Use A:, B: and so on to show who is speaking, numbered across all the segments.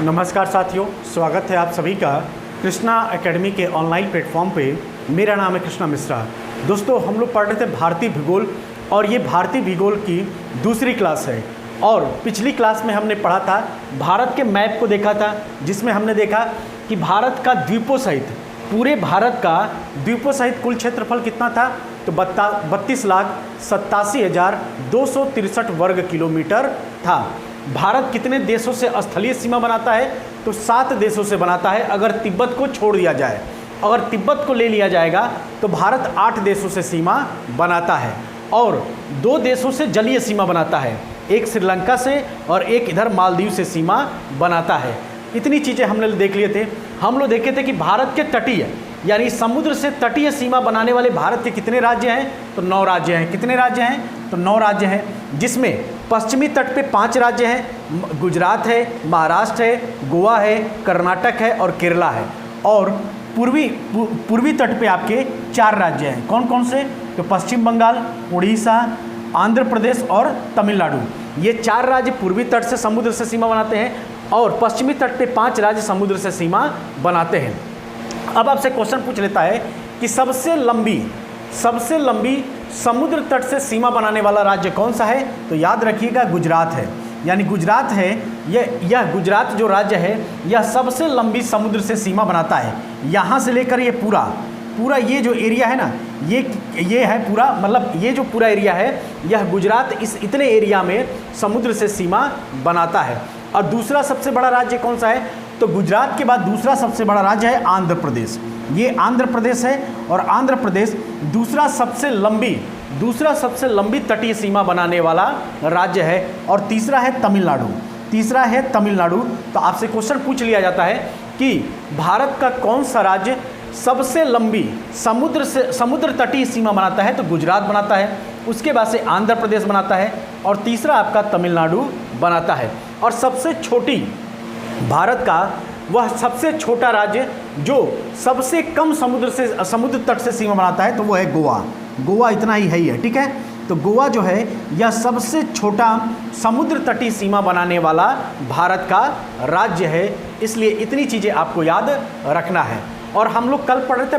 A: नमस्कार साथियों, स्वागत है आप सभी का कृष्णा एकेडमी के ऑनलाइन प्लेटफॉर्म पे। मेरा नाम है कृष्णा मिश्रा। दोस्तों, हम लोग पढ़ रहे थे भारतीय भूगोल और ये भारतीय भूगोल की दूसरी क्लास है। और पिछली क्लास में हमने पढ़ा था, भारत के मैप को देखा था, जिसमें हमने देखा कि भारत का द्वीपों सहित, पूरे भारत का द्वीपों सहित कुल क्षेत्रफल कितना था, तो 32,87,263 वर्ग किलोमीटर था। भारत कितने देशों से स्थलीय सीमा बनाता है, तो 7 देशों से बनाता है। अगर तिब्बत को छोड़ दिया जाए, अगर तिब्बत को ले लिया जाएगा तो भारत 8 देशों से सीमा बनाता है और 2 देशों से जलीय सीमा बनाता है, एक श्रीलंका से और एक इधर मालदीव से सीमा बनाता है। इतनी चीज़ें हमने देख लिए थे। हम लोग देखे थे कि भारत के तटीय यानी समुद्र से तटीय सीमा बनाने वाले भारत के कितने राज्य हैं, तो 9 राज्य हैं। कितने राज्य हैं, तो 9 राज्य हैं, जिसमें पश्चिमी तट पे 5 राज्य हैं, गुजरात है, महाराष्ट्र है, गोवा है, कर्नाटक है और केरला है। और पूर्वी तट पे आपके 4 राज्य हैं। कौन कौन से, तो पश्चिम बंगाल, उड़ीसा, आंध्र प्रदेश और तमिलनाडु। ये 4 राज्य पूर्वी तट से समुद्र से सीमा बनाते हैं और पश्चिमी तट पे 5 राज्य समुद्र से सीमा बनाते हैं। अब आपसे क्वेश्चन पूछ लेता है कि सबसे लंबी समुद्र तट से सीमा बनाने वाला राज्य कौन सा है, तो याद रखिएगा गुजरात है। यानी गुजरात है, यह गुजरात जो राज्य है, यह सबसे लंबी समुद्र से सीमा बनाता है। यहाँ से लेकर ये पूरा ये जो एरिया है ना, ये है पूरा, मतलब ये जो पूरा एरिया है, यह गुजरात इस इतने एरिया में समुद्र से सीमा बनाता है। और दूसरा सबसे बड़ा राज्य कौन सा है, तो गुजरात के बाद दूसरा सबसे बड़ा राज्य है आंध्र प्रदेश। ये आंध्र प्रदेश है और आंध्र प्रदेश दूसरा सबसे लंबी तटीय सीमा बनाने वाला राज्य है। और तीसरा है तमिलनाडु। तो आपसे क्वेश्चन पूछ लिया जाता है कि भारत का कौन सा राज्य सबसे लंबी समुद्र तटीय सीमा बनाता है, तो गुजरात बनाता है, उसके बाद से आंध्र प्रदेश बनाता है और तीसरा आपका तमिलनाडु बनाता है। और सबसे छोटी भारत का वह सबसे छोटा राज्य जो सबसे कम समुद्र तट से सीमा बनाता है, तो वो है गोवा इतना ही है, ठीक है। तो गोवा जो है, यह सबसे छोटा समुद्र तटीय सीमा बनाने वाला भारत का राज्य है। इसलिए इतनी चीज़ें आपको याद रखना है। और हम लोग कल पढ़ रहे थे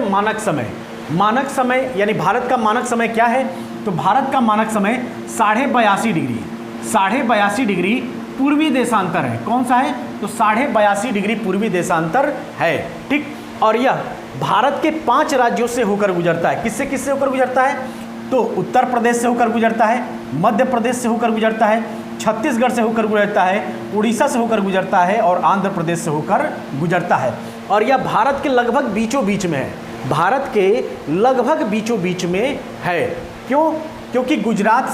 A: मानक समय यानी भारत का मानक समय क्या है, तो भारत का मानक समय 82.5 डिग्री पूर्वी देशांतर है। कौन सा है, तो 82.5 डिग्री पूर्वी देशांतर है, ठीक। और यह भारत के 5 राज्यों से होकर गुजरता है। किससे होकर गुजरता है, तो उत्तर प्रदेश से होकर गुजरता है, मध्य प्रदेश से होकर गुजरता है, छत्तीसगढ़ से होकर गुजरता है, उड़ीसा से होकर गुजरता है और आंध्र प्रदेश से होकर गुजरता है। और यह भारत के लगभग बीचों बीच में है, क्यों, क्योंकि गुजरात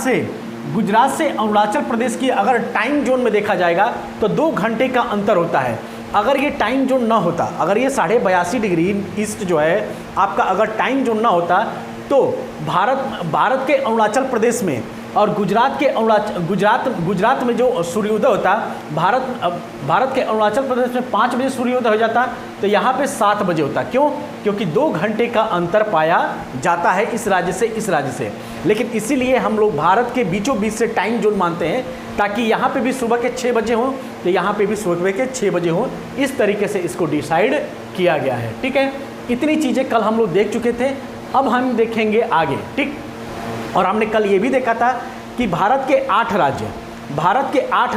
A: से अरुणाचल प्रदेश की अगर टाइम जोन में देखा जाएगा तो 2 घंटे का अंतर होता है। अगर ये टाइम जोन ना होता, अगर ये 82.5 डिग्री ईस्ट जो है आपका, अगर टाइम जोन ना होता, तो भारत के अरुणाचल प्रदेश में और गुजरात में जो सूर्योदय होता, भारत के अरुणाचल प्रदेश में 5 बजे सूर्योदय हो जाता, तो यहाँ पे 7 बजे होता। क्यों, क्योंकि 2 घंटे का अंतर पाया जाता है इस राज्य से। लेकिन इसीलिए हम लोग भारत के बीचों बीच से टाइम जोन मानते हैं, ताकि यहाँ पे भी सुबह के 6 बजे हों तो यहाँ पे भी सुबह के 6 बजे हों। इस तरीके से इसको डिसाइड किया गया है, ठीक है। इतनी चीज़ें कल हम लोग देख चुके थे, अब हम देखेंगे आगे, ठीक। और हमने कल ये भी देखा था कि भारत के 8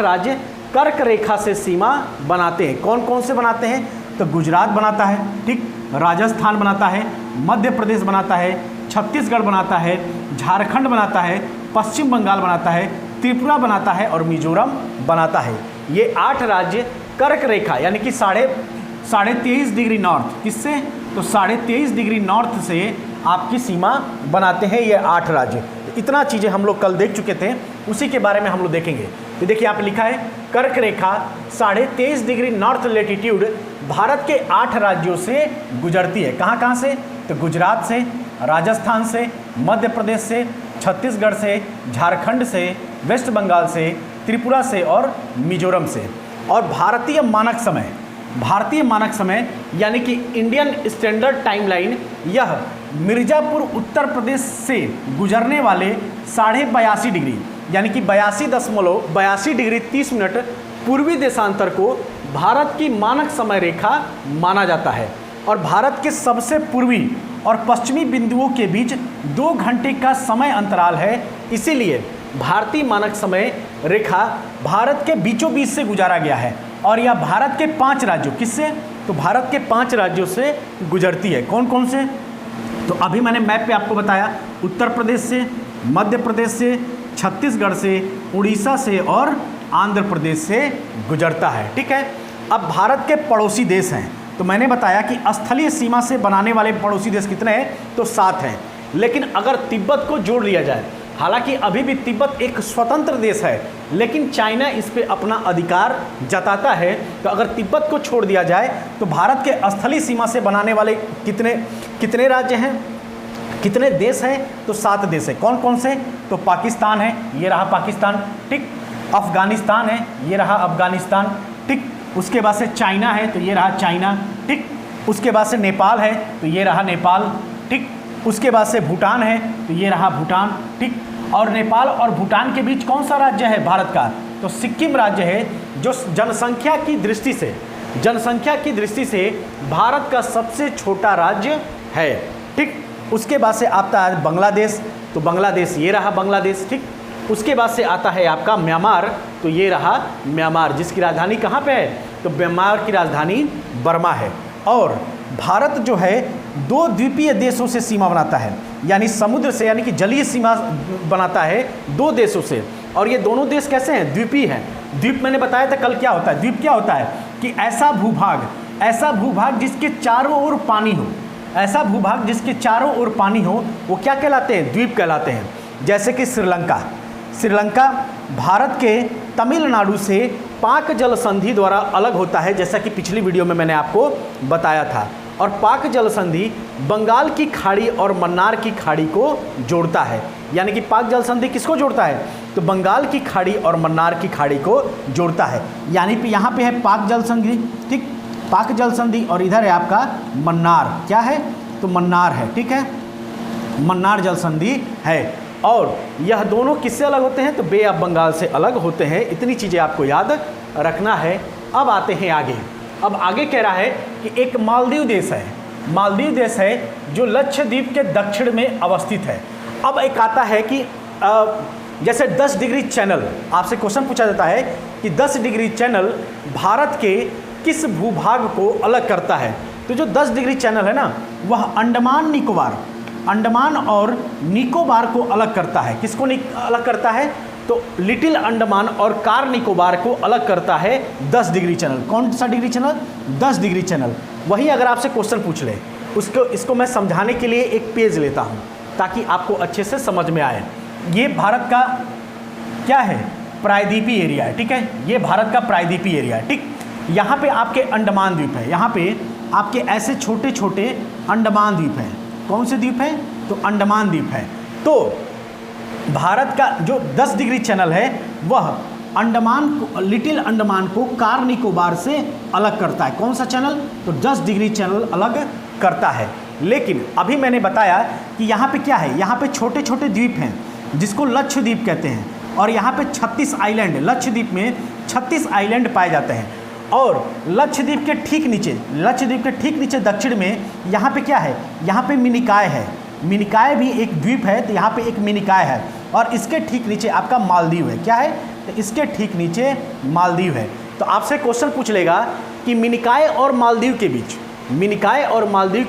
A: राज्य कर्क रेखा से सीमा बनाते हैं। कौन कौन से बनाते हैं, तो गुजरात बनाता है, ठीक, राजस्थान बनाता है, मध्य प्रदेश बनाता है, छत्तीसगढ़ बनाता है, झारखंड बनाता है, पश्चिम बंगाल बनाता है, त्रिपुरा बनाता है और मिजोरम बनाता है। ये 8 राज्य कर्क रेखा यानी कि 23.5 डिग्री नॉर्थ, किससे, तो 23.5 डिग्री नॉर्थ से आपकी सीमा बनाते हैं ये 8 राज्य। तो इतना चीज़ें हम लोग कल देख चुके थे, उसी के बारे में हम लोग देखेंगे। तो देखिए यहाँ पे लिखा है कर्क रेखा 23.5 डिग्री नॉर्थ लेटीट्यूड भारत के 8 राज्यों से गुजरती है। कहाँ से, तो गुजरात से, राजस्थान से, मध्य प्रदेश से, छत्तीसगढ़ से, झारखंड से, वेस्ट बंगाल से, त्रिपुरा से और मिजोरम से। और भारतीय मानक समय यानी कि इंडियन स्टैंडर्ड टाइमलाइन, यह मिर्ज़ापुर उत्तर प्रदेश से गुजरने वाले 82.5 डिग्री यानी कि 82 डिग्री 30 मिनट पूर्वी देशांतर को भारत की मानक समय रेखा माना जाता है और भारत के सबसे पूर्वी और पश्चिमी बिंदुओं के बीच 2 घंटे का समय अंतराल है। इसीलिए भारतीय मानक समय रेखा भारत के बीचों बीच से गुजारा गया है और यह भारत के 5 राज्यों, किससे? तो भारत के 5 राज्यों से गुजरती है। कौन कौन से? तो अभी मैंने मैप पे आपको बताया, उत्तर प्रदेश से, मध्य प्रदेश से, छत्तीसगढ़ से, उड़ीसा से और आंध्र प्रदेश से गुजरता है। ठीक है। अब भारत के पड़ोसी देश हैं, तो मैंने बताया कि स्थलीय सीमा से बनाने वाले पड़ोसी देश कितने हैं? तो 7 हैं। लेकिन अगर तिब्बत को जोड़ लिया जाए, हालांकि अभी भी तिब्बत एक स्वतंत्र देश है, लेकिन चाइना इस पे अपना अधिकार जताता है, तो अगर तिब्बत को छोड़ दिया जाए तो भारत के स्थलीय सीमा से बनाने वाले कितने राज्य हैं, कितने देश हैं? तो 7 देश हैं। कौन कौन से? तो पाकिस्तान है, ये रहा पाकिस्तान, ठीक। अफगानिस्तान है, ये रहा अफगानिस्तान, ठीक। उसके बाद से चाइना है, तो ये रहा चाइना, ठीक। उसके बाद से नेपाल है, तो ये रहा नेपाल, ठीक। उसके बाद से भूटान है, तो ये रहा भूटान, ठीक। और नेपाल और भूटान के बीच कौन सा राज्य है भारत का? तो सिक्किम राज्य है, जो जनसंख्या की दृष्टि से भारत का सबसे छोटा राज्य है, ठीक। उसके बाद से आता है बांग्लादेश, तो बांग्लादेश, ये रहा बांग्लादेश, ठीक। उसके बाद से आता है आपका म्यांमार, तो ये रहा म्यांमार, जिसकी राजधानी कहाँ पे है? तो म्यांमार की राजधानी बर्मा है। और भारत जो है 2 द्वीपीय देशों से सीमा बनाता है, यानी समुद्र से, यानी कि जलीय सीमा बनाता है 2 देशों से। और ये दोनों देश कैसे हैं? द्वीपीय हैं। द्वीप मैंने बताया था कल क्या होता है। द्वीप क्या होता है कि ऐसा भूभाग जिसके चारों ओर पानी हो, ऐसा भूभाग जिसके चारों ओर पानी हो, वो क्या कहलाते हैं? द्वीप कहलाते हैं। जैसे कि श्रीलंका भारत के तमिलनाडु से पाक जल संधि द्वारा अलग होता है, जैसा कि पिछली वीडियो में मैंने आपको बताया था। और पाक जल संधि बंगाल की खाड़ी और मन्नार की खाड़ी को जोड़ता है। यानी कि पाक जल संधि किसको जोड़ता है? तो बंगाल की खाड़ी और मन्नार की खाड़ी को जोड़ता है। यानी कि यहाँ पे है पाक जल संधि, ठीक, पाक जल संधि, और इधर है आपका मन्नार, क्या है? तो मन्नार है, ठीक है, मन्नार जल संधि है। और यह दोनों किससे अलग होते हैं? तो बे ऑफ बंगाल से अलग होते हैं। इतनी चीज़ें आपको याद रखना है। अब आते हैं आगे। अब आगे कह रहा है कि एक मालदीव देश है, मालदीव देश है जो लक्षद्वीप के दक्षिण में अवस्थित है। अब एक आता है कि जैसे 10 डिग्री चैनल, आपसे क्वेश्चन पूछा जाता है कि 10 डिग्री चैनल भारत के किस भूभाग को अलग करता है? तो जो 10 डिग्री चैनल है ना, वह अंडमान और निकोबार को अलग करता है। किसको अलग करता है? तो लिटिल अंडमान और कार निकोबार को अलग करता है 10 डिग्री चैनल। कौन सा डिग्री चैनल? 10 degree channel. वही अगर आपसे क्वेश्चन पूछ ले, इसको मैं समझाने के लिए एक पेज लेता हूँ ताकि आपको अच्छे से समझ में आए। ये भारत का क्या है? प्रायद्वीपीय एरिया है, ठीक है। ये भारत का प्रायद्वीपीय एरिया है, ठीक। यहाँ पे आपके अंडमान द्वीप है, यहाँ पे आपके ऐसे छोटे छोटे अंडमान द्वीप हैं। कौन से द्वीप हैं? तो अंडमान द्वीप है। तो भारत का जो 10 डिग्री चैनल है वह लिटिल अंडमान को कार निकोबार से अलग करता है। कौन सा चैनल? तो 10 डिग्री चैनल अलग करता है। लेकिन अभी मैंने बताया कि यहाँ पे क्या है, यहाँ पे छोटे छोटे द्वीप हैं जिसको लक्षद्वीप कहते हैं। और यहाँ पे 36 आइलैंड, लक्षद्वीप में 36 आइलैंड पाए जाते हैं। और लक्षद्वीप के ठीक नीचे दक्षिण में यहाँ पे क्या है? यहाँ पे मिनिकॉय है। मिनिकॉय भी एक द्वीप है, तो यहाँ पे एक मिनिकॉय है। और इसके ठीक नीचे आपका मालदीव है। क्या है? तो इसके ठीक नीचे मालदीव है। तो आपसे क्वेश्चन पूछ लेगा कि मिनिकॉय और मालदीव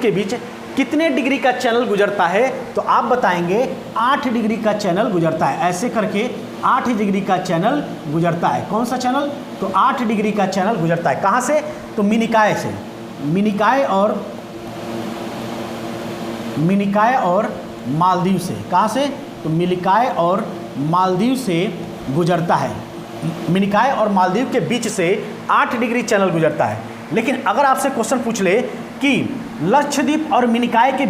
A: के बीच कितने डिग्री का चैनल गुजरता है? तो आप बताएंगे 8 डिग्री का चैनल गुजरता है। ऐसे करके 8 डिग्री का चैनल गुजरता है। कौन सा चैनल? तो 8 डिग्री का चैनल गुजरता है। कहाँ से? तो मिनिकॉय से। मिनिकॉय और मालदीव से। कहाँ से? तो मिनिकॉय और मालदीव से गुजरता है। मिनिकॉय और मालदीव के बीच से 8 डिग्री चैनल गुजरता है। लेकिन अगर आपसे क्वेश्चन पूछ ले कि लक्षद्वीप और मिनिकॉय के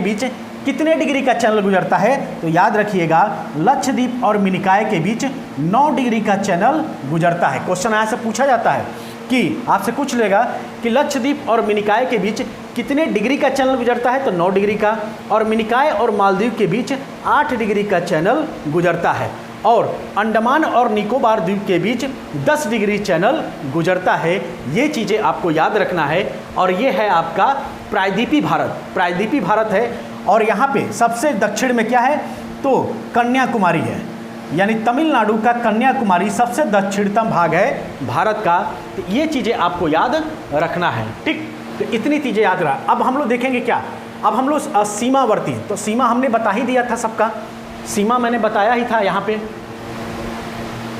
A: बीच कितने डिग्री का चैनल गुजरता है? तो याद रखिएगा, लक्षद्वीप और मिनिकॉय के बीच 9 डिग्री का चैनल गुजरता है। क्वेश्चन यहाँ से पूछा जाता है कि आपसे पूछ लेगा कि लक्षद्वीप और मिनिकॉय के बीच कितने डिग्री का चैनल गुजरता है? तो 9 डिग्री का। और मिनिकॉय और मालदीव के बीच 8 डिग्री का चैनल गुजरता है। और अंडमान और निकोबार द्वीप के बीच 10 डिग्री चैनल गुजरता है। ये चीज़ें आपको याद रखना है। और ये है आपका प्रायद्वीपीय भारत, प्रायद्वीपीय भारत है। और यहाँ पे सबसे दक्षिण में क्या है, तो कन्याकुमारी है, यानी तमिलनाडु का कन्याकुमारी सबसे दक्षिणतम भाग है भारत का। तो ये चीज़ें आपको याद रखना है, ठीक। तो इतनी चीज़ें याद रहा। अब हम लोग देखेंगे क्या, अब हम लोग सीमावर्ती, तो सीमा हमने बता ही दिया था सबका, सीमा मैंने बताया ही था यहाँ पे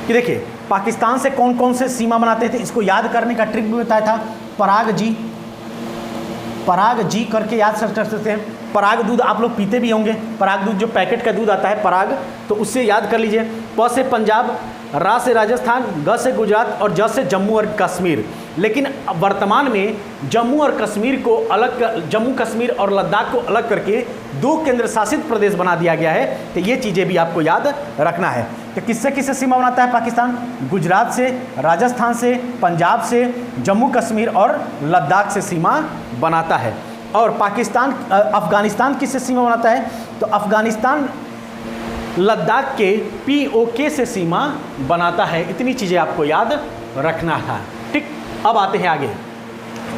A: कि देखिए पाकिस्तान से कौन कौन से सीमा बनाते थे, इसको याद करने का ट्रिक भी बताया था। पराग जी करके याद कर सकते हैं। पराग दूध आप लोग पीते भी होंगे, पराग दूध जो पैकेट का दूध आता है पराग, तो उससे याद कर लीजिए। प से पंजाब, रा से राजस्थान, ग से गुजरात और ज से जम्मू और कश्मीर। लेकिन वर्तमान में जम्मू और कश्मीर को अलग, जम्मू कश्मीर और लद्दाख को अलग करके 2 केंद्र शासित प्रदेश बना दिया गया है। तो ये चीज़ें भी आपको याद रखना है। तो किससे किससे सीमा बनाता है पाकिस्तान, गुजरात से, राजस्थान से, पंजाब से, जम्मू कश्मीर और लद्दाख से सीमा बनाता है। और पाकिस्तान अफगानिस्तान किससे सीमा बनाता है, तो अफगानिस्तान लद्दाख के POK से सीमा बनाता है। इतनी चीज़ें आपको याद रखना है, ठीक। अब आते हैं आगे,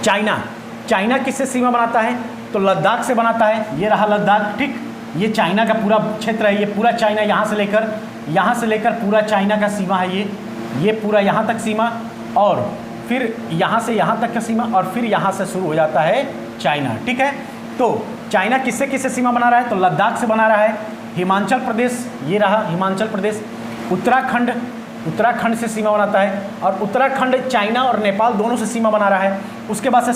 A: चाइना किससे सीमा बनाता है, तो लद्दाख से बनाता है। ये रहा लद्दाख, ठीक। ये चाइना का पूरा क्षेत्र है, ये पूरा चाइना यहाँ से लेकर पूरा चाइना का सीमा है। ये पूरा यहाँ तक सीमा, और फिर यहाँ से यहाँ तक का सीमा, और फिर यहाँ से शुरू हो जाता है चाइना, ठीक है। तो चाइना किससे किससे सीमा बना रहा है, तो लद्दाख से बना रहा है। हिमाचल प्रदेश, ये रहा हिमाचल प्रदेश। उत्तराखंड से सीमा बनाता है, और उत्तराखंड चाइना और नेपाल दोनों से सीमा बना रहा है। उसके बाद से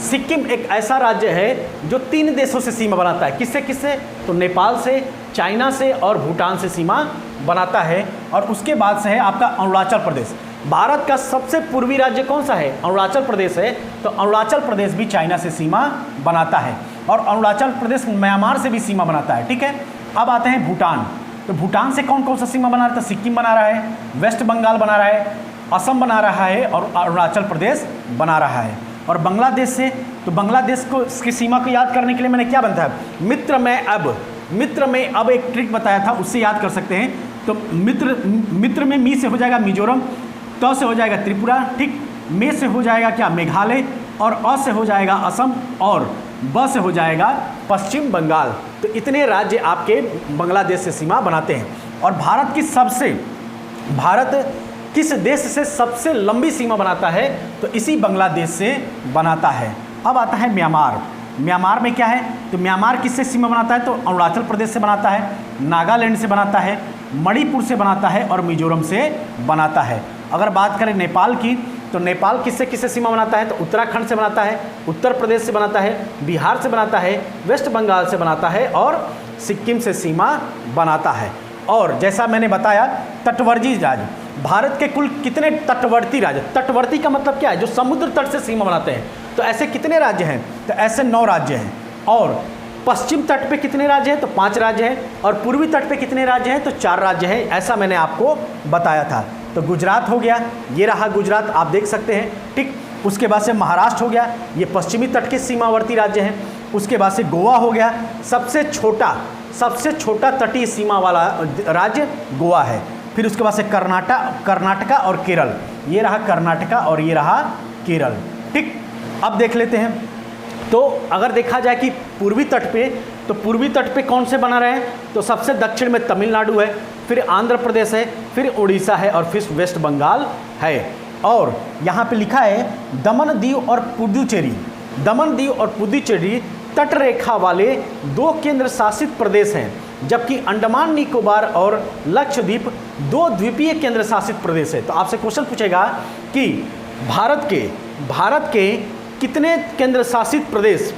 A: सिक्किम एक ऐसा राज्य है जो 3 देशों से सीमा बनाता है। किससे किससे, तो नेपाल से, चाइना से और भूटान से सीमा बनाता है। और उसके बाद से है आपका अरुणाचल प्रदेश। भारत का सबसे पूर्वी राज्य कौन सा है, अरुणाचल प्रदेश है। तो अरुणाचल प्रदेश भी चाइना से सीमा बनाता है, और अरुणाचल प्रदेश म्यांमार से भी सीमा बनाता है, ठीक है। अब आते हैं भूटान। तो भूटान से कौन कौन सा सीमा बना रहा है, तो सिक्किम बना रहा है, वेस्ट बंगाल बना रहा है, असम बना रहा है, और अरुणाचल प्रदेश बना रहा है। और बांग्लादेश से, तो बांग्लादेश को इसकी सीमा को याद करने के लिए मैंने क्या बनता है, मित्र में अब एक ट्रिक बताया था, उससे याद कर सकते हैं। तो मित्र में मी से हो जाएगा मिजोरम, त से हो जाएगा त्रिपुरा, ठीक। मे से हो जाएगा क्या, मेघालय, और अ से हो जाएगा असम, और ब से हो जाएगा पश्चिम बंगाल। तो इतने राज्य आपके बांग्लादेश से सीमा बनाते हैं। और भारत किस देश से सबसे लंबी सीमा बनाता है, तो इसी बांग्लादेश से बनाता है। अब आता है म्यांमार में क्या है, तो म्यांमार किससे सीमा बनाता है, तो अरुणाचल प्रदेश से बनाता है, नागालैंड से बनाता है, मणिपुर से बनाता है, और मिजोरम से बनाता है। अगर बात करें नेपाल की, तो नेपाल किससे किससे सीमा बनाता है, तो उत्तराखंड से बनाता है, उत्तर प्रदेश से बनाता है, बिहार से बनाता है, वेस्ट बंगाल से बनाता है, और सिक्किम से सीमा बनाता है। और जैसा मैंने बताया, तटवर्ती राज्य, भारत के कुल कितने तटवर्ती राज्य, तटवर्ती का मतलब क्या है, जो समुद्र तट से सीमा बनाते हैं, तो ऐसे कितने राज्य हैं, तो ऐसे 9 राज्य हैं। और पश्चिम तट पे कितने राज्य हैं, तो 5 राज्य हैं। और पूर्वी तट पे कितने राज्य हैं, तो 4 राज्य हैं। ऐसा मैंने आपको बताया था। तो गुजरात हो गया, ये रहा गुजरात, आप देख सकते हैं, ठीक। उसके बाद से महाराष्ट्र हो गया, ये पश्चिमी तट के सीमावर्ती राज्य हैं। उसके बाद से गोवा हो गया, सबसे छोटा तटीय सीमा वाला राज्य गोवा है। फिर उसके बाद से कर्नाटका और केरल, ये रहा कर्नाटका और ये रहा केरल, ठीक। अब देख लेते हैं, तो अगर देखा जाए कि पूर्वी तट पे, तो पूर्वी तट पे कौन से बना रहे हैं, तो सबसे दक्षिण में तमिलनाडु है, फिर आंध्र प्रदेश है, फिर उड़ीसा है, और फिर वेस्ट बंगाल है। और यहाँ पे लिखा है दमन दीव और पुडुचेरी तट रेखा वाले 2 केंद्र शासित प्रदेश हैं, जबकि अंडमान निकोबार और लक्षद्वीप 2 द्वीपीय केंद्र शासित प्रदेश है। तो आपसे क्वेश्चन पूछेगा कि भारत के कितने केंद्र शासित प्रदेश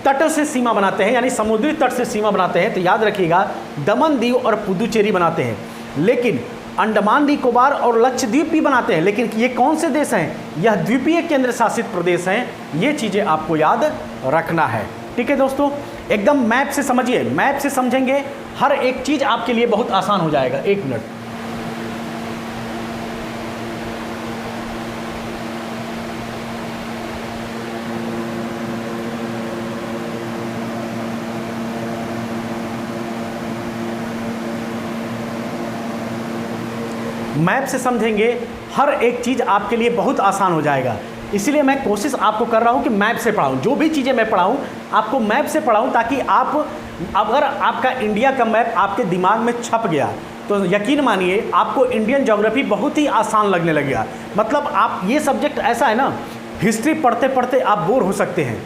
A: तट से सीमा बनाते हैं, यानी समुद्री तट से सीमा बनाते हैं, तो याद रखिएगा दमन दीव और पुडुचेरी बनाते हैं। लेकिन अंडमान निकोबार और लक्षद्वीप भी बनाते हैं, लेकिन ये कौन से देश हैं, यह द्वीपीय केंद्र शासित प्रदेश हैं। ये चीज़ें आपको याद रखना है, ठीक है दोस्तों। एकदम मैप से समझिए, मैप से समझेंगे हर एक चीज़ आपके लिए बहुत आसान हो जाएगा। 1 मिनट, मैप से समझेंगे हर एक चीज़ आपके लिए बहुत आसान हो जाएगा। इसलिए मैं कोशिश आपको कर रहा हूँ कि मैप से पढ़ाऊँ, जो भी चीज़ें मैं पढ़ाऊँ आपको मैप से पढ़ाऊँ, ताकि आप, अगर आपका इंडिया का मैप आपके दिमाग में छप गया तो यकीन मानिए आपको इंडियन ज्योग्राफी बहुत ही आसान लगने लगेगा। मतलब आप, ये सब्जेक्ट ऐसा है ना, हिस्ट्री पढ़ते पढ़ते आप बोर हो सकते हैं,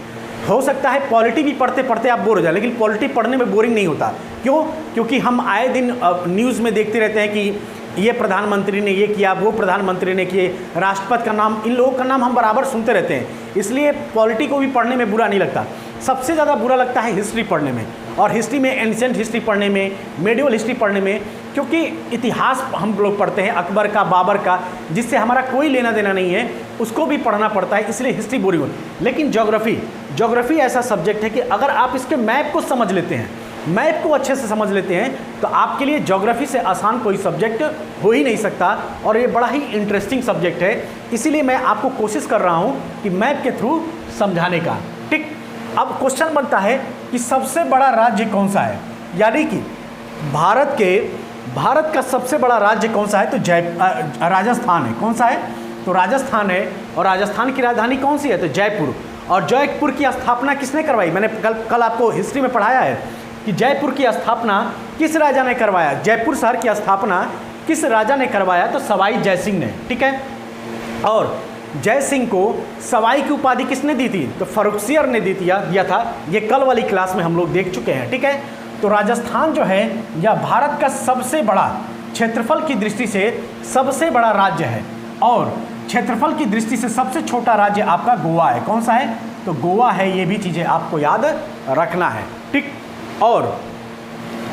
A: हो सकता है पॉलिटी भी पढ़ते पढ़ते आप बोर हो जाए, लेकिन पॉलिटी पढ़ने में बोरिंग नहीं होता। क्यों? क्योंकि हम आए दिन न्यूज़ में देखते रहते हैं कि ये प्रधानमंत्री ने ये किया, वो प्रधानमंत्री ने किए, राष्ट्रपति का नाम, इन लोगों का नाम हम बराबर सुनते रहते हैं। इसलिए पॉलिटी को भी पढ़ने में बुरा नहीं लगता। सबसे ज़्यादा बुरा लगता है हिस्ट्री पढ़ने में, और हिस्ट्री में एंशिएंट हिस्ट्री पढ़ने में, मेडिवल हिस्ट्री पढ़ने में, क्योंकि इतिहास हम लोग पढ़ते हैं अकबर का, बाबर का, जिससे हमारा कोई लेना देना नहीं है, उसको भी पढ़ना पड़ता है, इसलिए हिस्ट्री बोरिंग होती है। लेकिन ज्योग्राफी ऐसा सब्जेक्ट है कि अगर आप इसके मैप को समझ लेते हैं, मैप को अच्छे से समझ लेते हैं, तो आपके लिए ज्योग्राफी से आसान कोई सब्जेक्ट हो ही नहीं सकता, और ये बड़ा ही इंटरेस्टिंग सब्जेक्ट है। इसीलिए मैं आपको कोशिश कर रहा हूँ कि मैप के थ्रू समझाने का। ठीक, अब क्वेश्चन बनता है कि सबसे बड़ा राज्य कौन सा है, यानी कि भारत का सबसे बड़ा राज्य कौन सा है, तो राजस्थान है। कौन सा है? तो राजस्थान है। और राजस्थान की राजधानी कौन सी है? तो जयपुर। और जयपुर की स्थापना किसने करवाई? मैंने कल आपको हिस्ट्री में पढ़ाया है कि जयपुर की स्थापना किस राजा ने करवाया, जयपुर शहर की स्थापना किस राजा ने करवाया? तो सवाई जयसिंह ने। ठीक है। और जय सिंह को सवाई की उपाधि किसने दी थी? तो फर्रुखसियर ने दिया था। ये कल वाली क्लास में हम लोग देख चुके हैं। ठीक है। तो राजस्थान जो है यह भारत का सबसे बड़ा, क्षेत्रफल की दृष्टि से सबसे बड़ा राज्य है, और क्षेत्रफल की दृष्टि से सबसे छोटा राज्य आपका गोवा है। कौन सा है? तो गोवा है। ये भी चीज़ें आपको याद रखना है। ठीक। और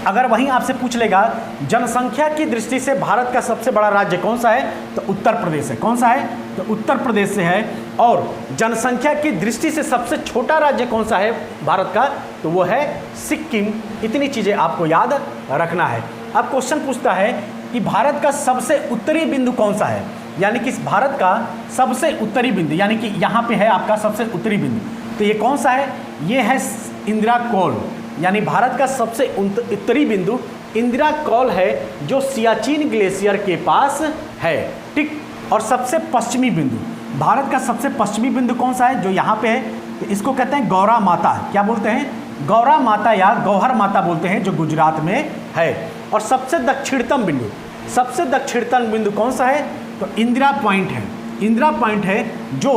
A: अगर वहीं आपसे पूछ लेगा जनसंख्या की दृष्टि से भारत का सबसे बड़ा राज्य कौन सा है, तो उत्तर प्रदेश है। कौन सा है? तो उत्तर प्रदेश से है। और जनसंख्या की दृष्टि से सबसे छोटा राज्य कौन सा है भारत का? तो वो है सिक्किम। इतनी चीज़ें आपको याद रखना है। अब क्वेश्चन पूछता है कि भारत का सबसे उत्तरी बिंदु कौन सा है, यानी कि भारत का सबसे उत्तरी बिंदु, यानी कि यहाँ पे है आपका सबसे उत्तरी बिंदु, तो ये कौन सा है? ये है इंदिरा कौल, यानी भारत का सबसे उत्तरी बिंदु इंदिरा कौल है, जो सियाचिन ग्लेशियर के पास है। ठीक। और सबसे पश्चिमी बिंदु, भारत का सबसे पश्चिमी बिंदु कौन सा है? जो यहाँ पे है, तो इसको कहते हैं गौरा माता। क्या बोलते हैं? गौरा माता या गौहर माता बोलते हैं, जो गुजरात में है। और सबसे दक्षिणतम बिंदु कौन सा है? तो इंदिरा पॉइंट है। इंदिरा पॉइंट है जो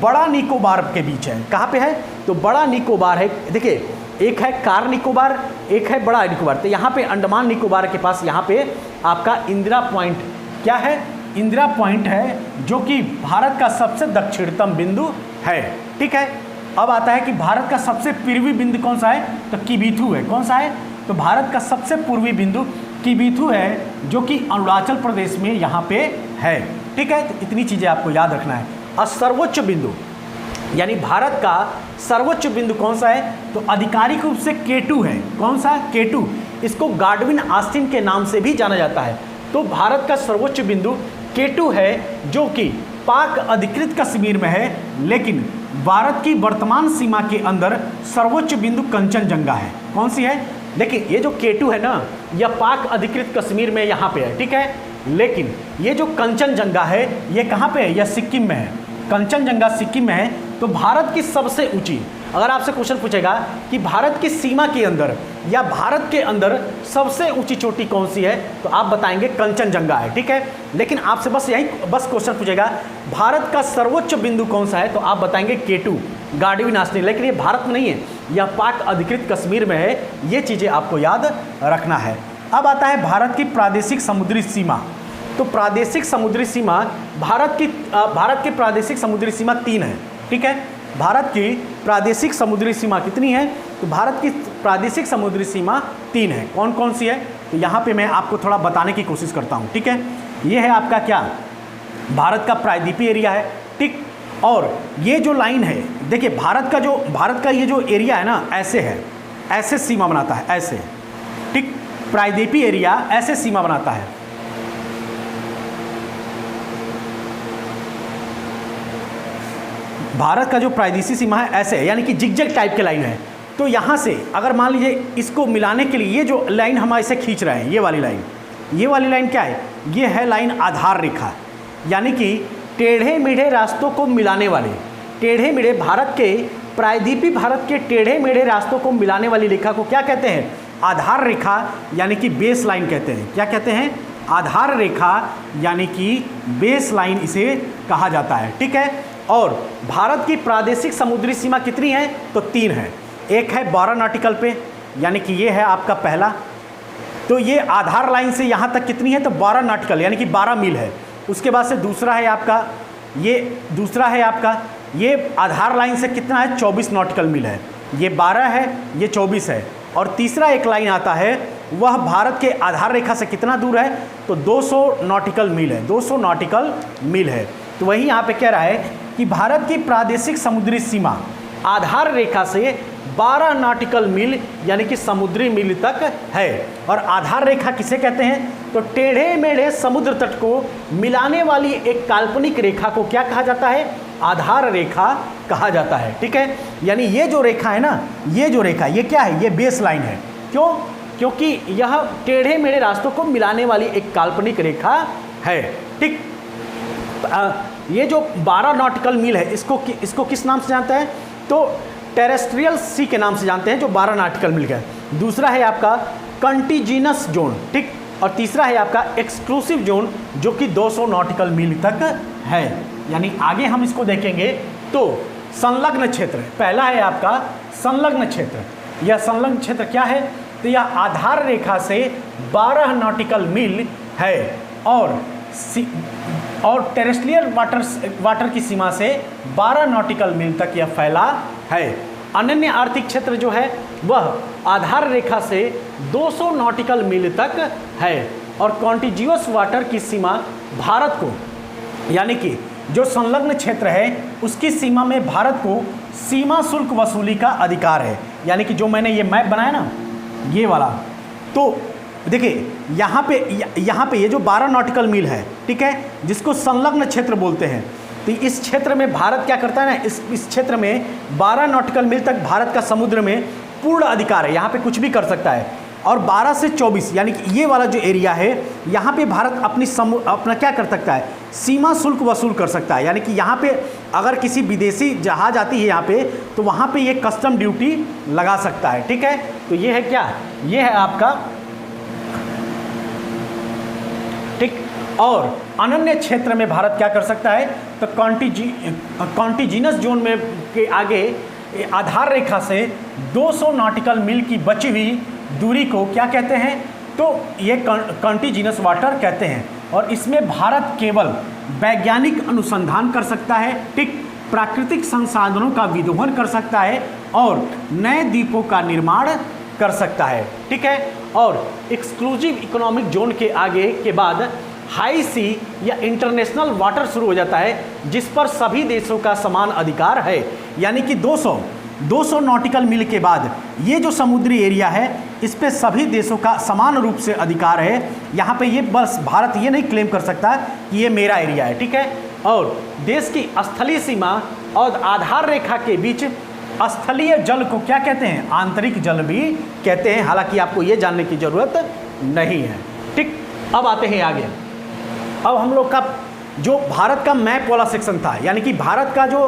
A: बड़ा निकोबार के बीच है। कहाँ पे है? तो बड़ा निकोबार है। देखिए, एक है कार निकोबार, एक है बड़ा निकोबार। तो यहाँ पे अंडमान निकोबार के पास यहाँ पे आपका इंदिरा पॉइंट क्या है? इंदिरा पॉइंट है, जो कि भारत का सबसे दक्षिणतम बिंदु है। ठीक है। अब आता है कि भारत का सबसे पूर्वी बिंदु कौन सा है? तो किबिथु है। कौन सा है? तो भारत का सबसे पूर्वी बिंदु किबिथु है, जो कि अरुणाचल प्रदेश में यहाँ पे है। ठीक है। तो इतनी चीज़ें आपको याद रखना है। और सर्वोच्च बिंदु, यानी भारत का सर्वोच्च बिंदु कौन सा है? तो आधिकारिक रूप से K2 है। कौन सा? K2। इसको गाडविन आस्तीन के नाम से भी जाना जाता है। तो भारत का सर्वोच्च बिंदु K2 है, जो कि पाक अधिकृत कश्मीर में है, लेकिन भारत की वर्तमान सीमा के अंदर सर्वोच्च बिंदु कंचनजंगा है। कौन सी है? देखिए, ये जो K2 है ना, यह पाक अधिकृत कश्मीर में यहाँ पे है। ठीक है। लेकिन ये जो कंचनजंगा है, ये कहाँ पे है? यह सिक्किम में है। कंचनजंगा सिक्किम में है। तो भारत की सबसे ऊंची, अगर आपसे क्वेश्चन पूछेगा कि भारत की सीमा के अंदर या भारत के अंदर सबसे ऊंची चोटी कौन सी है, तो आप बताएंगे कंचनजंगा है। ठीक है। लेकिन आपसे बस क्वेश्चन पूछेगा भारत का सर्वोच्च बिंदु कौन सा है, तो आप बताएंगे K2 गाडविन आस्तीन। लेकिन ये भारत में नहीं है, यह पाक अधिकृत कश्मीर में है। ये चीज़ें आपको याद रखना है। अब आता है भारत की प्रादेशिक समुद्री सीमा। तो प्रादेशिक समुद्री सीमा, भारत की प्रादेशिक समुद्री सीमा 3 है। ठीक है। भारत की प्रादेशिक समुद्री सीमा कितनी है? तो भारत की प्रादेशिक समुद्री सीमा 3 है। कौन कौन सी है? तो यहाँ पे मैं आपको थोड़ा बताने की कोशिश करता हूँ। ठीक है। ये है आपका क्या? भारत का प्रायद्वीपीय एरिया है। ठीक। और ये जो लाइन है, देखिए, भारत का ये जो एरिया है ना, ऐसे है, ऐसे सीमा बनाता है, ऐसे। ठीक। प्रायद्वीपीय एरिया ऐसे सीमा बनाता है। भारत का जो प्रायदेशीय सीमा है ऐसे है, यानी कि जिगजैग टाइप के लाइन है। तो यहाँ से अगर मान लीजिए इसको मिलाने के लिए ये जो लाइन हम ऐसे खींच रहे हैं, ये वाली लाइन क्या है? ये है लाइन आधार रेखा, यानी कि टेढ़े मेढ़े रास्तों को मिलाने वाले, टेढ़े मेढ़े भारत के प्रायद्वीपीय भारत के टेढ़े मेढ़े रास्तों को मिलाने वाली रेखा को क्या कहते हैं? आधार रेखा, यानी कि बेस लाइन कहते हैं। क्या कहते हैं? आधार रेखा यानी कि बेस लाइन इसे कहा जाता है। ठीक है। और भारत की प्रादेशिक समुद्री सीमा कितनी है? तो 3 है। एक है 12 नॉटिकल पे, यानी कि ये है आपका पहला, तो ये आधार लाइन से यहाँ तक कितनी है? तो 12 नॉटिकल यानी कि 12 मील है। उसके बाद से दूसरा है आपका ये आधार लाइन से कितना है? 24 नॉटिकल मील है। ये 12 है, ये 24 है। और तीसरा एक लाइन आता है, वह भारत के आधार रेखा से कितना दूर है? तो 200 नॉटिकल मील है, 200 नॉटिकल मील है। तो वही यहाँ पे कह रहा है कि भारत की प्रादेशिक समुद्री सीमा आधार रेखा से 12 नॉटिकल मील यानी कि समुद्री मील तक है। और आधार रेखा किसे कहते हैं? तो टेढ़े मेढ़े समुद्र तट को मिलाने वाली एक काल्पनिक रेखा को क्या कहा जाता है? आधार रेखा कहा जाता है। ठीक है। यानी ये जो रेखा है ना, ये जो रेखा, ये क्या है? ये बेस लाइन है। क्यों? क्योंकि यह टेढ़े मेढ़े रास्तों को मिलाने वाली एक काल्पनिक रेखा है। ठीक। ये जो 12 नॉटिकल मील है, इसको किस नाम से जानते हैं? तो टेरेस्ट्रियल सी के नाम से जानते हैं, जो 12 नॉटिकल मील का है। दूसरा है आपका कंटीजिनस जोन। ठीक। और तीसरा है आपका एक्सक्लूसिव जोन, जो कि 200 नॉटिकल मील तक है। यानी आगे हम इसको देखेंगे तो संलग्न क्षेत्र, पहला है आपका संलग्न क्षेत्र। यह संलग्न क्षेत्र क्या है? तो यह आधार रेखा से 12 नॉटिकल मील है और टेरेस्ट्रियल वाटर की सीमा से 12 नॉटिकल मील तक यह फैला है। अनन्य आर्थिक क्षेत्र जो है वह आधार रेखा से 200 नॉटिकल मील तक है। और कॉन्टिजियस वाटर की सीमा भारत को, यानी कि जो संलग्न क्षेत्र है उसकी सीमा में भारत को सीमा शुल्क वसूली का अधिकार है। यानी कि जो मैंने ये मैप बनाया ना, ये वाला, तो देखिए यहाँ पे ये जो 12 नॉटिकल मील है, ठीक है, जिसको संलग्न क्षेत्र बोलते हैं, तो इस क्षेत्र में भारत क्या करता है ना, इस क्षेत्र में 12 नॉटिकल मील तक भारत का समुद्र में पूर्ण अधिकार है। यहाँ पे कुछ भी कर सकता है। और 12 से 24 यानी कि ये वाला जो एरिया है, यहाँ पे भारत अपना क्या कर सकता है? सीमा शुल्क वसूल कर सकता है। यानी कि यहाँ पे अगर किसी विदेशी जहाज आती है यहाँ पे, तो वहाँ पे ये कस्टम ड्यूटी लगा सकता है। ठीक है। तो ये है क्या? ये है आपका ठीक। और अनन्य क्षेत्र में भारत क्या कर सकता है? तो कॉन्टिजिनस जोन में के आगे आधार रेखा से 200 नॉटिकल मील की बची हुई दूरी को क्या कहते हैं? तो ये कॉन्टिजिनस वाटर कहते हैं। और इसमें भारत केवल वैज्ञानिक अनुसंधान कर सकता है, ठीक, प्राकृतिक संसाधनों का विदोहन कर सकता है और नए द्वीपों का निर्माण कर सकता है। ठीक है। और एक्सक्लूसिव इकोनॉमिक जोन के आगे के बाद हाई सी या इंटरनेशनल वाटर शुरू हो जाता है, जिस पर सभी देशों का समान अधिकार है। यानी कि 200 नॉटिकल मील के बाद ये जो समुद्री एरिया है, इस पे सभी देशों का समान रूप से अधिकार है। यहाँ पे ये बस भारत ये नहीं क्लेम कर सकता कि ये मेरा एरिया है। ठीक है। और देश की स्थलीय सीमा और आधार रेखा के बीच स्थलीय जल को क्या कहते हैं? आंतरिक जल भी कहते हैं। हालांकि आपको ये जानने की ज़रूरत नहीं है। ठीक। अब आते हैं आगे। अब हम लोग का जो भारत का मैप वाला सेक्शन था, यानी कि भारत का जो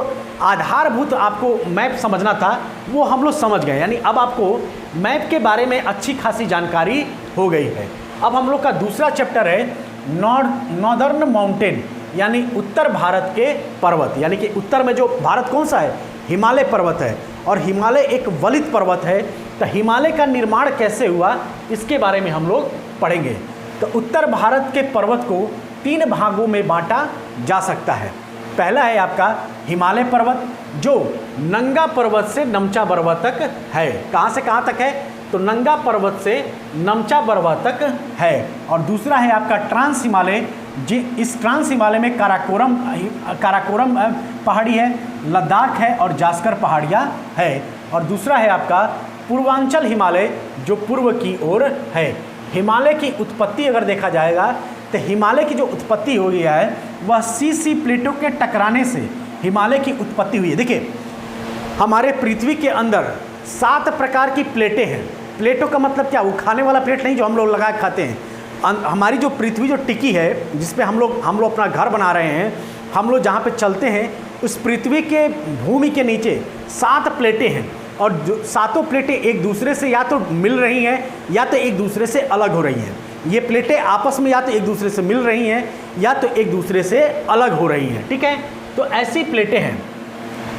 A: आधारभूत आपको मैप समझना था, वो हम लोग समझ गए। यानी अब आपको मैप के बारे में अच्छी खासी जानकारी हो गई है। अब हम लोग का दूसरा चैप्टर है नॉर्दर्न माउंटेन, यानी उत्तर भारत के पर्वत। यानी कि उत्तर में जो भारत कौन सा है? हिमालय पर्वत है। और हिमालय एक वलित पर्वत है। तो हिमालय का निर्माण कैसे हुआ, इसके बारे में हम लोग पढ़ेंगे। तो उत्तर भारत के पर्वत को 3 भागों में बांटा जा सकता है। पहला है आपका हिमालय पर्वत, जो नंगा पर्वत से नमचा पर्वत तक है। कहाँ से कहाँ तक है? तो नंगा पर्वत से नमचा पर्वत तक है। और दूसरा है आपका ट्रांस हिमालय, इस ट्रांस हिमालय में काराकोरम पहाड़ी है, लद्दाख है और जास्कर पहाड़ियाँ है। और दूसरा है आपका पूर्वांचल हिमालय, जो पूर्व की ओर है। हिमालय की उत्पत्ति अगर देखा जाएगा तो हिमालय की जो उत्पत्ति हो गई है वह सी प्लेटों के टकराने से हिमालय की उत्पत्ति हुई है। देखिए हमारे पृथ्वी के अंदर 7 प्रकार की प्लेटें हैं। प्लेटों का मतलब क्या? वो खाने वाला प्लेट नहीं जो हम लोग लगा के खाते हैं। हमारी जो पृथ्वी जो टिकी है, जिस पे हम लोग अपना घर बना रहे हैं, हम लोग जहाँ पे चलते हैं, उस पृथ्वी के भूमि के नीचे 7 प्लेटें हैं और जो सातों प्लेटें एक दूसरे से या तो मिल रही हैं या तो एक दूसरे से अलग हो रही हैं। ये प्लेटें आपस में या तो एक दूसरे से मिल रही हैं या तो एक दूसरे से अलग हो रही हैं, ठीक है। तो ऐसी प्लेटें हैं।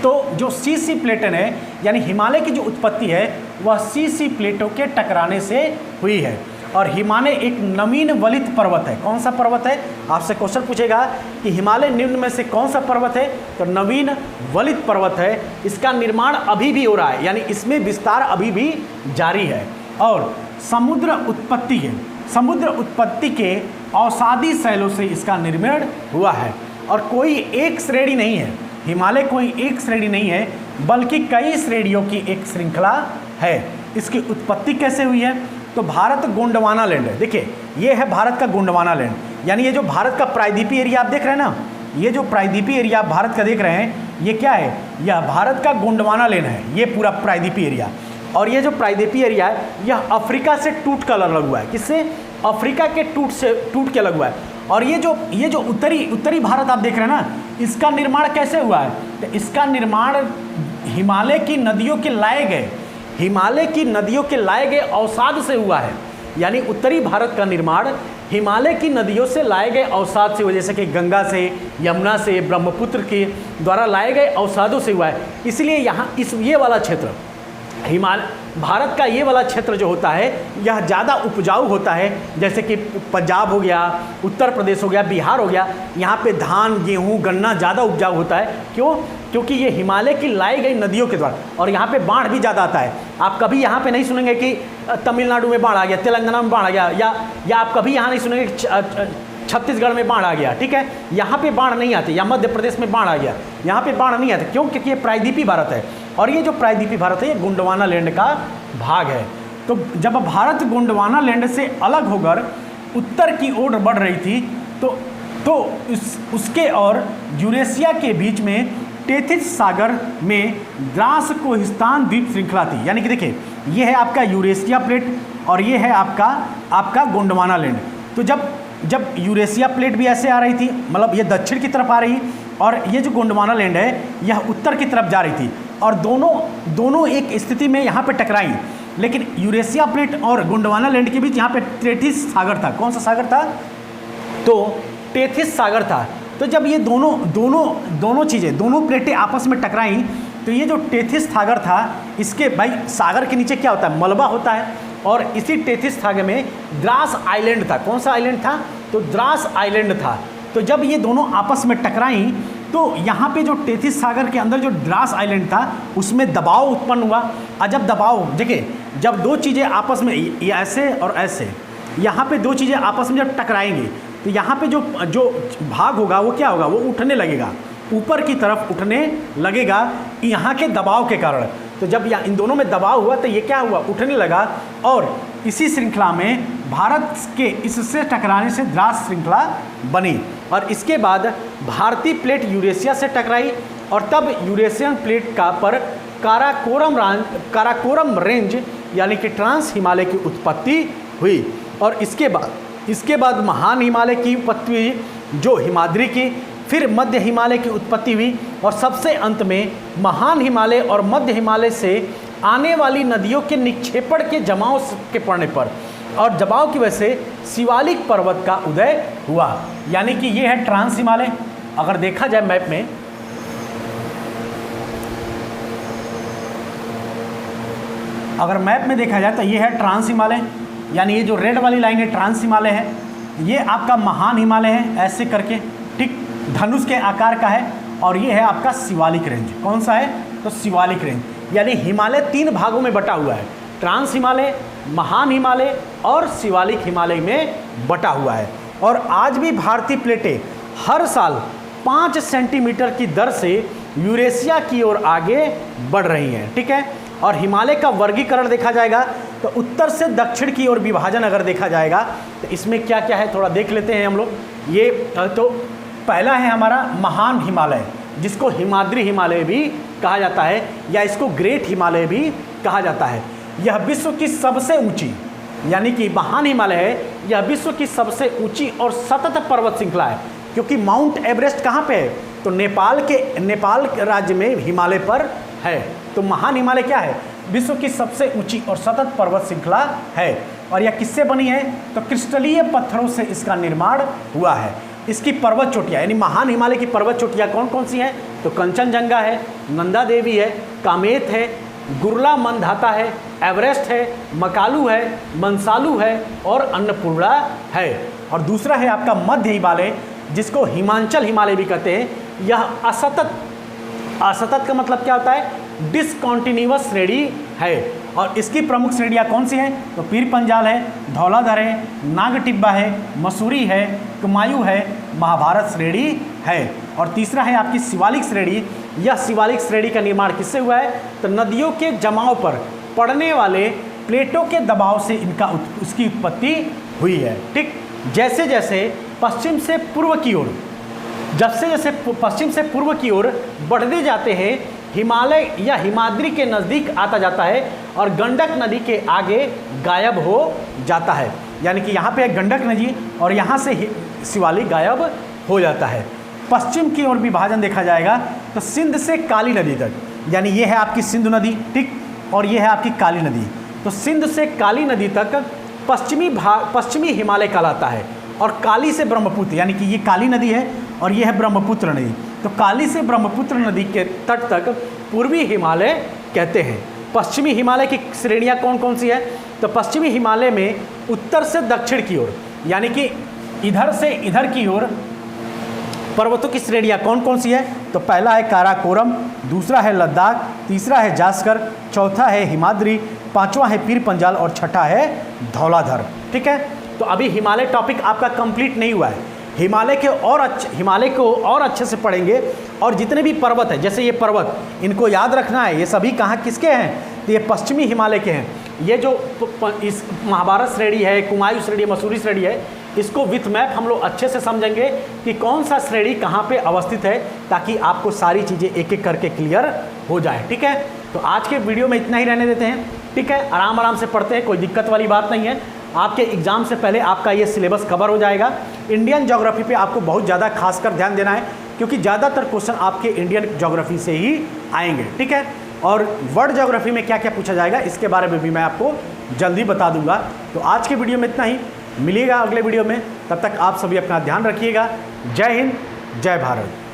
A: तो जो सी प्लेटन है, यानी हिमालय की जो उत्पत्ति है वह सी प्लेटों के टकराने से हुई है। और हिमालय एक नवीन वलित पर्वत है। कौन सा पर्वत है? आपसे क्वेश्चन पूछेगा कि हिमालय निम्न में से कौन सा पर्वत है, तो नवीन वलित पर्वत है। इसका निर्माण अभी भी हो रहा है, यानी इसमें विस्तार अभी भी जारी है। और समुद्र उत्पत्ति है, समुद्र उत्पत्ति के अवसादी शैलों से इसका निर्माण हुआ है। और कोई एक श्रेणी नहीं है, हिमालय कोई एक श्रेणी नहीं है, बल्कि कई श्रेणियों की एक श्रृंखला है। इसकी उत्पत्ति कैसे हुई है? तो भारत गोंडवाना लैंड है। देखिए, ये है भारत का गोंडवाना लैंड, यानी ये जो भारत का प्रायद्वीपीय एरिया आप देख रहे हैं ना, ये जो प्रायद्वीपीय एरिया आप भारत का देख रहे हैं, ये क्या है? यह भारत का गोंडवाना लैंड है, ये पूरा प्रायद्वीपीय एरिया। और ये जो प्रायद्वीपीय एरिया है, यह अफ्रीका से टूट कर अलग हुआ है। किससे? अफ्रीका के टूट के अलग हुआ है। और ये जो उत्तरी भारत आप देख रहे हैं ना, इसका निर्माण कैसे हुआ है? तो इसका निर्माण हिमालय की नदियों के लाए गए अवसाद से हुआ है। यानी उत्तरी भारत का निर्माण हिमालय की नदियों से लाए गए अवसाद से हुआ, जैसे कि गंगा से, यमुना से, ब्रह्मपुत्र के द्वारा लाए गए अवसादों से हुआ है। इसलिए यहाँ ये वाला क्षेत्र, भारत का ये वाला क्षेत्र जो होता है, यह ज़्यादा उपजाऊ होता है। जैसे कि पंजाब हो गया, उत्तर प्रदेश हो गया, बिहार हो गया, यहाँ पे धान, गेहूँ, गन्ना ज़्यादा उपजाऊ होता है। क्यों? क्योंकि ये हिमालय की लाई गई नदियों के द्वारा। और यहाँ पे बाढ़ भी ज़्यादा आता है। आप कभी यहाँ पे नहीं सुनेंगे कि तमिलनाडु में बाढ़ आ गया, तेलंगाना में बाढ़ आ गया, या आप कभी यहाँ नहीं सुनेंगे छत्तीसगढ़ में बाढ़ आ गया, ठीक है। यहाँ पे बाढ़ नहीं आती, या मध्य प्रदेश में बाढ़ आ गया, यहाँ पे बाढ़ नहीं आती। क्यों? क्योंकि ये प्रायद्वीपीय भारत है। और ये जो प्रायद्वीपीय भारत है, ये गोंडवाना लैंड का भाग है। तो जब भारत गोंडवाना लैंड से अलग होकर उत्तर की ओर बढ़ रही थी, तो उसके और यूरेशिया के बीच में टेथिस सागर में द्रास कोहिस्तान द्वीप श्रृंखला थी। यानी कि देखिए, ये है आपका यूरेशिया प्लेट और ये है आपका गोंडवाना लैंड। तो जब यूरेशिया प्लेट भी ऐसे आ रही थी, मतलब ये दक्षिण की तरफ आ रही, और ये जो गोंडवाना लैंड है यह उत्तर की तरफ जा रही थी, और दोनों एक स्थिति में यहाँ पे टकराई। लेकिन यूरेशिया प्लेट और गोंडवाना लैंड के बीच यहाँ पे टेथिस सागर था। कौन सा सागर था? तो टेथिस सागर था। तो जब ये दोनों चीज़ें, दोनों प्लेटें आपस में टकराई, तो ये जो टेथिस सागर था, इसके भाई सागर के नीचे क्या होता है? मलबा होता है। और इसी टेथिस सागर में द्रास आइलैंड था। कौन सा आइलैंड था? तो द्रास आइलैंड था। तो जब ये दोनों आपस में टकराई, तो यहाँ पे जो टेथिस सागर के अंदर जो द्रास आइलैंड था, उसमें दबाव उत्पन्न हुआ। और जब दबाव, देखिए, जब दो चीज़ें आपस में, ये ऐसे और ऐसे, यहाँ पे दो चीज़ें आपस में जब टकराएंगी, तो यहाँ पे जो भाग होगा वो क्या होगा? वो उठने लगेगा, ऊपर की तरफ उठने लगेगा यहाँ के दबाव के कारण। तो जब इन दोनों में दबाव हुआ, तो ये क्या हुआ? उठने लगा। और इसी श्रृंखला में भारत के इससे टकराने से द्रास श्रृंखला बनी। और इसके बाद भारतीय प्लेट यूरेशिया से टकराई, और तब यूरेशियन प्लेट का पर काराकोरम रेंज यानी कि ट्रांस हिमालय की उत्पत्ति हुई। और इसके बाद महान हिमालय की उत्पत्ति हुई, जो हिमाद्री की, फिर मध्य हिमालय की उत्पत्ति हुई, और सबसे अंत में महान हिमालय और मध्य हिमालय से आने वाली नदियों के निक्षेपण के जमाव के पड़ने पर और दबाव की वजह से शिवालिक पर्वत का उदय हुआ। यानी कि ये है ट्रांस हिमालय। अगर देखा जाए मैप में, देखा जाए तो ये है ट्रांस हिमालय, यानी ये जो रेड वाली लाइन है ट्रांस हिमालय है। ये आपका महान हिमालय है, ऐसे करके, ठीक, धनुष के आकार का है। और ये है आपका शिवालिक रेंज। कौन सा है? तो शिवालिक रेंज। यानी हिमालय 3 भागों में बटा हुआ है, ट्रांस हिमालय, महान हिमालय और शिवालिक हिमालय में बटा हुआ है। और आज भी भारतीय प्लेटें हर साल 5 सेंटीमीटर की दर से यूरेशिया की ओर आगे बढ़ रही हैं, ठीक है। और हिमालय का वर्गीकरण देखा जाएगा तो उत्तर से दक्षिण की ओर विभाजन अगर देखा जाएगा तो इसमें क्या क्या है थोड़ा देख लेते हैं हम लोग। ये तो पहला है हमारा महान हिमालय, जिसको हिमाद्री हिमालय भी कहा जाता है, या इसको ग्रेट हिमालय भी कहा जाता है। यह विश्व की सबसे ऊंची, यानी कि महान हिमालय है, यह विश्व की सबसे ऊंची और सतत पर्वत श्रृंखला है, क्योंकि माउंट एवरेस्ट कहाँ पे है? तो नेपाल राज्य में हिमालय पर है। तो महान हिमालय क्या है? विश्व की सबसे ऊंची और सतत पर्वत श्रृंखला है। और यह किससे बनी है? तो क्रिस्टलीय पत्थरों से इसका निर्माण हुआ है। इसकी पर्वत चोटियाँ यानी महान हिमालय की पर्वत चोटियाँ कौन कौन सी हैं? तो कंचनजंगा है, नंदा देवी है, कामेत है, गुरला मंदाता है, एवरेस्ट है, मकालू है, मंसालू है और अन्नपूर्णा है। और दूसरा है आपका मध्य हिमालय, जिसको हिमांचल हिमालय भी कहते हैं। यह असतत का मतलब क्या होता है? डिसकॉन्टिन्यूअस श्रेणी है। और इसकी प्रमुख श्रेणियाँ कौन सी हैं? तो पीर पंजाल है, धौलाधर है, नागटिब्बा है, मसूरी है, कुमायूं है, महाभारत श्रेणी है। और तीसरा है आपकी शिवालिक श्रेणी। यह शिवालिक श्रेणी का निर्माण किससे हुआ है? तो नदियों के जमाव पर पड़ने वाले प्लेटों के दबाव से इसकी उत्पत्ति हुई है। ठीक, जैसे जैसे पश्चिम से पूर्व की ओर बढ़ते जाते हैं, हिमालय या हिमाद्री के नज़दीक आता जाता है और गंडक नदी के आगे गायब हो जाता है। यानी कि यहाँ पे है गंडक नदी और यहाँ से शिवालिक गायब हो जाता है। पश्चिम की ओर विभाजन देखा जाएगा तो सिंध से काली नदी तक, यानी ये है आपकी सिंधु नदी, ठीक, और ये है आपकी काली नदी। तो सिंध से काली नदी तक पश्चिमी हिमालय कहलाता है। और काली से ब्रह्मपुत्र, यानी कि ये काली नदी है और ये है ब्रह्मपुत्र नदी, तो काली से ब्रह्मपुत्र नदी के तट तक पूर्वी हिमालय कहते हैं। पश्चिमी हिमालय की श्रेणियाँ कौन कौन सी है? तो पश्चिमी हिमालय में उत्तर से दक्षिण की ओर, यानी कि इधर से इधर की ओर पर्वतों की श्रेणियाँ कौन कौन सी है? तो पहला है काराकोरम, दूसरा है लद्दाख, तीसरा है जास्कर, चौथा है हिमाद्री, पांचवा है पीर पंजाल और छठा है धौलाधर। ठीक है, तो अभी हिमालय टॉपिक आपका कंप्लीट नहीं हुआ है। हिमालय को और अच्छे से पढ़ेंगे। और जितने भी पर्वत हैं, जैसे ये पर्वत, इनको याद रखना है, ये सभी कहाँ किसके हैं? तो ये पश्चिमी हिमालय के हैं। ये जो इस महाभारत श्रेणी है, कुमायूं श्रेणी, मसूरी श्रेणी है, इसको विथ मैप हम लोग अच्छे से समझेंगे कि कौन सा श्रेणी कहाँ पे अवस्थित है, ताकि आपको सारी चीज़ें एक एक करके क्लियर हो जाए। ठीक है, तो आज के वीडियो में इतना ही रहने देते हैं। ठीक है, आराम आराम से पढ़ते हैं, कोई दिक्कत वाली बात नहीं है। आपके एग्ज़ाम से पहले आपका ये सिलेबस कवर हो जाएगा। इंडियन ज्योग्राफी पे आपको बहुत ज़्यादा खासकर ध्यान देना है, क्योंकि ज़्यादातर क्वेश्चन आपके इंडियन ज्योग्राफी से ही आएंगे। ठीक है, और वर्ल्ड ज्योग्राफी में क्या क्या पूछा जाएगा इसके बारे में भी मैं आपको जल्दी बता दूंगा। तो आज के वीडियो में इतना ही, मिलिएगा अगले वीडियो में। तब तक आप सभी अपना ध्यान रखिएगा। जय हिंद, जय भारत।